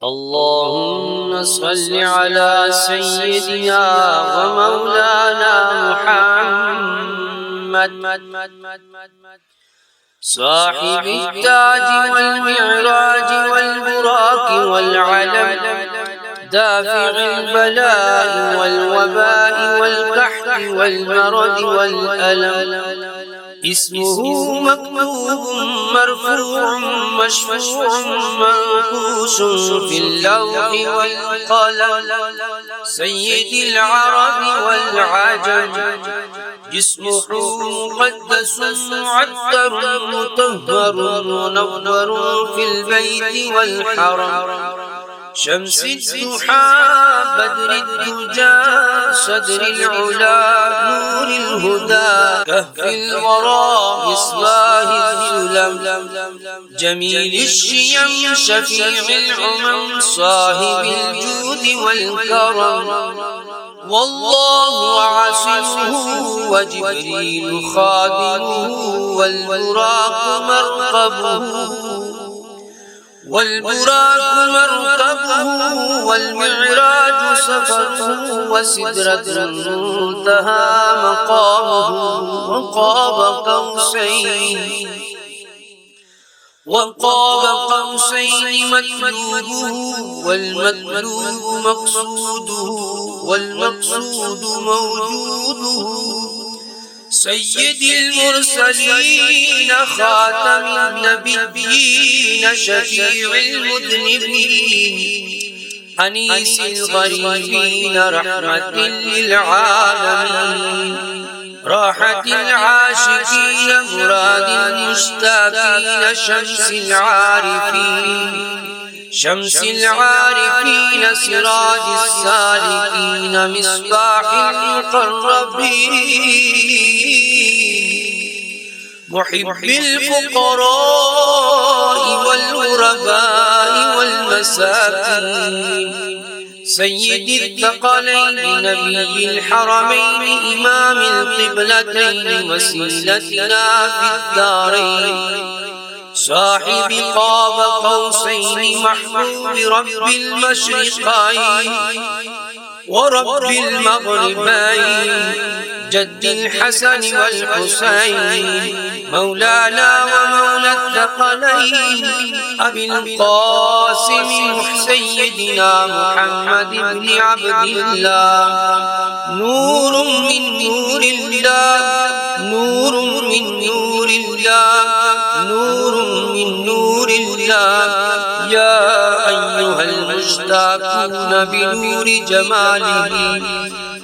اللهم صل على سيدنا ومولانا محمد صاحب التاج والمعراج والبراق والعلم، دافع البلاء والوباء والقحط والمرض والألم. اسمه مكتوب مرفوع مشفوع منقوش في اللوح والقلم، سيد العرب والعجم. جسمه مقدس معطر مطهر منور في البيت والحرم، شمس الضحى بدر الدجى صدر العلا نور الهدى، كهف الورى مصباح الظلم، جميل الشيم شفيع الأمم صاحب الجود والكرم. والله عاصمه وجبريل خادمه والبراق مركبه والمعراج سفره وسدرة منتهى مقامه، وقاب قوسين مطلوبه والمطلوب مقصوده والمقصود موجوده، سيد المرسلين خاتم النبيين شفيع المذنبين، أنيس الغريبين رحمة للعالمين، راحة العاشقين مراد المشتاقين، شمس العارفين سراج السالكين، مصباح المقربين، محب الفقراء والغرباء والمساكين، سيد الثقلين نبي الحرمين، إمام القبلتين وسيلتنا في الدارين، صاحب قاب قوسين محبوب رب المشرقين ورب المغربين، جد الحسن والحسين، مولانا ومولى الثقلين، أبي القاسم سيدنا محمد بن عبد الله، نور من نور الله، نور من نور الله، نور من نور الله. يا أيها المشتاقون بنور جماله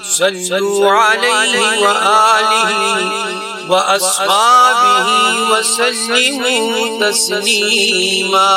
صلوا عليه وآله وأصحابه وسلموا تسليما.